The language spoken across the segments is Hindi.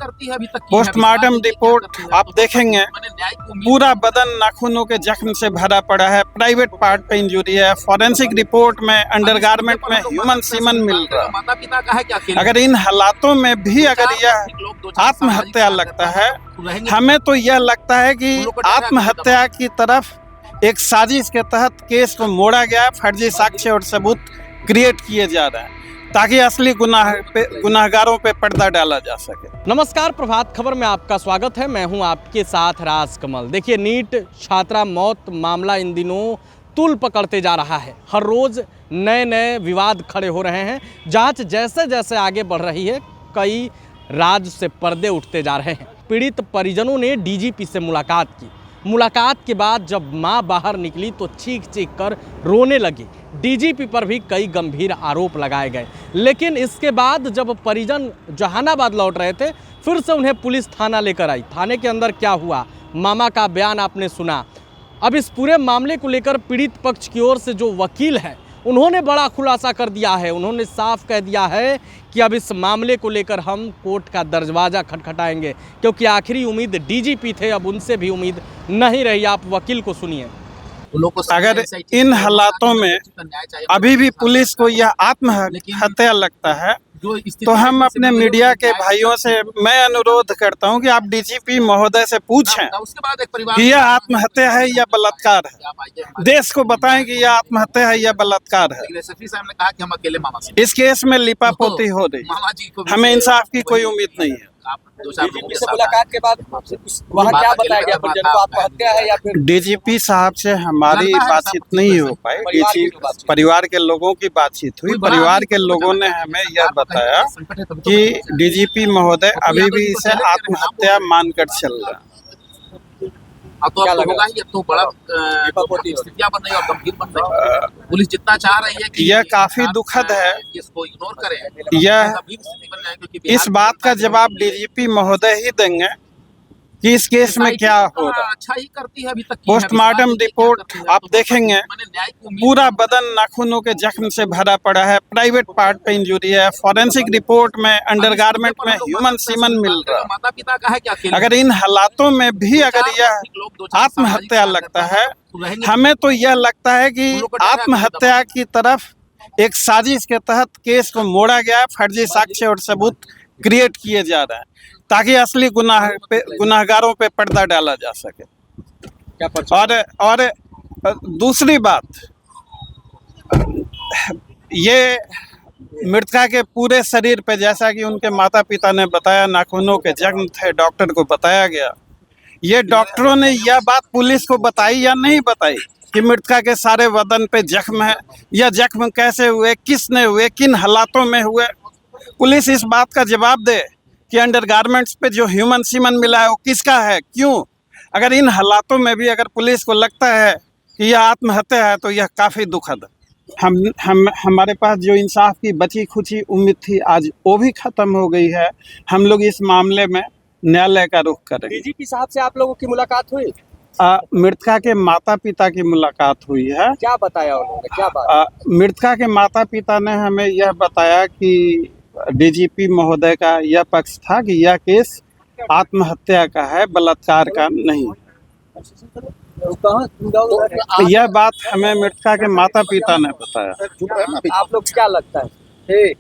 करती है अभी तक? पोस्टमार्टम रिपोर्ट आप देखेंगे, पूरा बदन नाखूनों के जख्म से भरा पड़ा है, प्राइवेट पार्ट पे इंजरी है। फॉरेंसिक रिपोर्ट में अंडरगारमेंट में ह्यूमन सीमन मिल रहा है। माता पिता का है क्या? अगर इन हालातों में भी अगर यह आत्महत्या लगता है, हमें तो यह लगता है कि आत्महत्या की तरफ एक साजिश के तहत केस को मोड़ा गया, फर्जी साक्ष्य और सबूत क्रिएट किए जा रहे हैं ताकि असली गुनाहगारों पे पर्दा डाला जा सके। नमस्कार, प्रभात खबर में आपका स्वागत है। मैं हूं आपके साथ राज कमल। देखिए, नीट छात्रा मौत मामला इन दिनों तूल पकड़ते जा रहा है। हर रोज़ नए नए विवाद खड़े हो रहे हैं। जांच जैसे जैसे आगे बढ़ रही है, कई राज से पर्दे उठते जा रहे हैं। पीड़ित परिजनों ने डीजीपी से मुलाकात की। मुलाकात के बाद जब मां बाहर निकली तो चीख चीख कर रोने लगी। डीजीपी पर भी कई गंभीर आरोप लगाए गए, लेकिन इसके बाद जब परिजन जहानाबाद लौट रहे थे, फिर से उन्हें पुलिस थाना लेकर आई। थाने के अंदर क्या हुआ, मामा का बयान आपने सुना। अब इस पूरे मामले को लेकर पीड़ित पक्ष की ओर से जो वकील है, उन्होंने बड़ा खुलासा कर दिया है। उन्होंने साफ कह दिया है कि अब इस मामले को लेकर हम कोर्ट का दरवाजा खटखटाएंगे, क्योंकि आखिरी उम्मीद डीजीपी थे, अब उनसे भी उम्मीद नहीं रही। आप वकील को सुनिए। अगर इन हालातों में अभी भी पुलिस को यह आत्महत्या लगता है, तो हम अपने मीडिया के भाइयों से मैं अनुरोध करता हूं कि आप डीजीपी महोदय से पूछें कि यह आत्महत्या है या बलात्कार है। देश को बताएं कि यह आत्महत्या है या बलात्कार है। इस केस में लिपापोती हो रही, हमें इंसाफ की कोई उम्मीद नहीं है। डीजीपी से मुलाकात के बाद वहाँ क्या बताया गया? परिजनों को आत्महत्या है या फिर? डीजीपी साहब से हमारी बातचीत नहीं हो पाई। परिवार के लोगों की बातचीत हुई। परिवार के लोगों ने हमें यह बताया कि डीजीपी महोदय अभी भी इसे आत्महत्या मानकर चल रहा है। तो अब तो होगा ही, अब तो बड़ा स्थितियां बन रही और गंभीर बन रही। पुलिस जितना चाह रही है कि यह काफी दुखद है। इसको इग्नोर करें। यह इस बात का जवाब डीजीपी महोदय ही देंगे कि इस केस में क्या हो रहा है। अच्छा ही करती है अभी तक। पोस्टमार्टम रिपोर्ट आप देखेंगे, पूरा बदन नाखूनों के जख्म से भरा पड़ा है, प्राइवेट पार्ट पे इंजरी है। फॉरेंसिक रिपोर्ट में अंडरगारमेंट में ह्यूमन सीमन मिल रहा है। माता पिता का है क्या? अगर इन हालातों में भी अगर यह आत्महत्या लगता है, हमें तो यह लगता है कि आत्महत्या की तरफ एक साजिश के तहत केस को मोड़ा गया, फर्जी साक्ष्य और सबूत क्रिएट किए जा रहे हैं ताकि असली गुनाहगारों पे पर्दा डाला जा सके। और दूसरी बात, ये मृतका के पूरे शरीर पे, जैसा कि उनके माता पिता ने बताया, नाखूनों के जख्म थे। डॉक्टर को बताया गया। ये डॉक्टरों ने यह बात पुलिस को बताई या नहीं बताई कि मृतका के सारे बदन पे जख्म है? यह जख्म कैसे हुए, किसने हुए, किन हालातों में हुए? पुलिस इस बात का जवाब दे कि अंडरगारमेंट्स पे जो ह्यूमन सीमन मिला है वो किसका है, क्यों? अगर इन हालातों में भी अगर पुलिस को लगता है कि यह आत्महत्या है, तो यह काफ़ी दुखद है। हमारे पास जो इंसाफ की बची खुची उम्मीद थी, आज वो भी ख़त्म हो गई है। हम लोग इस मामले में न्यायालय का रुख करेंगे। डीजीपी साहब से आप लोगों की मुलाकात हुई? मृतका के माता पिता की मुलाकात हुई है। क्या बताया उन्होंने, क्या बात? मृतका के माता पिता ने हमें यह बताया कि डीजीपी महोदय का यह पक्ष था कि यह केस आत्महत्या का है, बलात्कार का नहीं। तो यह बात हमें मृतका के माता पिता ने बताया। आप लोग क्या लगता है?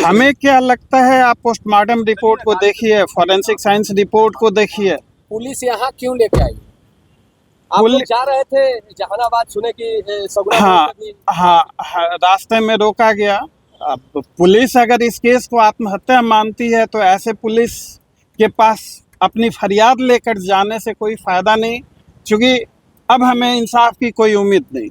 हमें क्या लगता है, आप पोस्टमार्टम रिपोर्ट को देखिए, फॉरेंसिक साइंस रिपोर्ट को देखिए। पुलिस यहाँ क्यों लेके आई? आप लोग जा रहे थे जहानाबाद, सुने कि हाँ, रास्ते में रोका गया। अब पुलिस अगर इस केस को आत्महत्या मानती है, तो ऐसे पुलिस के पास अपनी फरियाद लेकर जाने से कोई फायदा नहीं, क्योंकि अब हमें इंसाफ की कोई उम्मीद नहीं।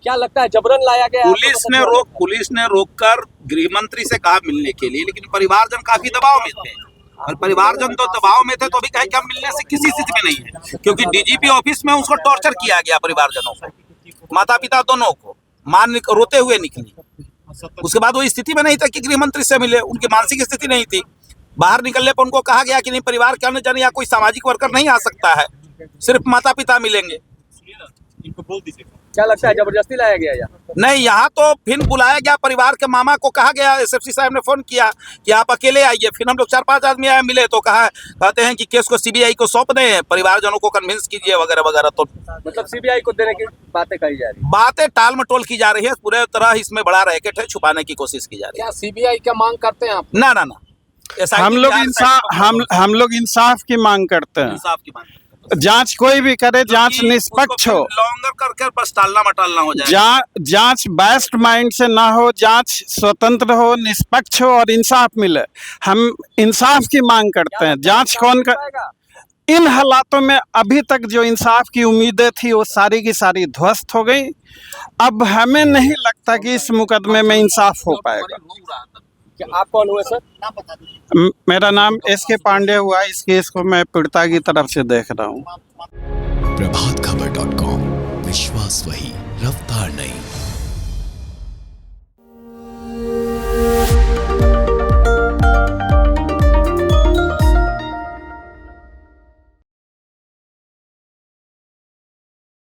क्या लगता है जबरन लाया गया? पुलिस ने रोककर गृह मंत्री से कहा मिलने के लिए, लेकिन परिवारजन काफी दबाव में थे। और परिवारजन तो दबाव में थे, तो अभी कहे कि हम मिलने से किसी स्थिति में नहीं है, क्योंकि डीजीपी ऑफिस में उसको टॉर्चर किया गया। परिवारजनों को, माता पिता दोनों को, मां रोते हुए निकली। उसके बाद वो स्थिति में नहीं था कि गृह मंत्री से मिले, उनकी मानसिक स्थिति नहीं थी। बाहर निकलने पर उनको कहा गया कि नहीं, परिवार के अन्य जन या कोई सामाजिक वर्कर नहीं आ सकता है, सिर्फ माता पिता मिलेंगे। क्या लगता है जबरदस्ती लाया गया या? नहीं, यहाँ तो फिर बुलाया गया, परिवार के मामा को कहा गया, एसएसपी साहब ने फोन किया कि आप अकेले आइए। फिर हम लोग 4-5 आदमी आए, मिले तो कहते हैं कि केस को सीबीआई को सौंप दें, परिवारजनों को कन्विंस कीजिए वगैरह वगैरह। तो मतलब सीबीआई को देने की बातें कही जा रही है। बातें टाल मटोल की जा रही है, पूरे तरह इसमें बड़ा रैकेट है, छुपाने की कोशिश की जा रही है। क्या सीबीआई का मांग करते हैं आप? ना ना ना, हम लोग इंसाफ की मांग करते हैं। इंसाफ की मांग, जांच कोई भी करे, जांच निष्पक्ष हो, लॉन्गर करके बस टालना मटालना हो जाए। जांच बायस्ड माइंड से ना हो, जांच स्वतंत्र हो, निष्पक्ष हो और इंसाफ मिले। हम इंसाफ की मांग करते हैं। जांच कौन कर, इन हालातों में अभी तक जो इंसाफ की उम्मीदें थी वो सारी की सारी ध्वस्त हो गई। अब हमें नहीं लगता कि इस मुकदमे में इंसाफ हो पाएगा। क्या आप कौन हुए सर? मेरा नाम एसके पांडे हुआ। इस केस को मैं पीड़िता की तरफ से देख रहा हूँ। प्रभातखबर.com, विश्वास वही, रफ्तार नहीं।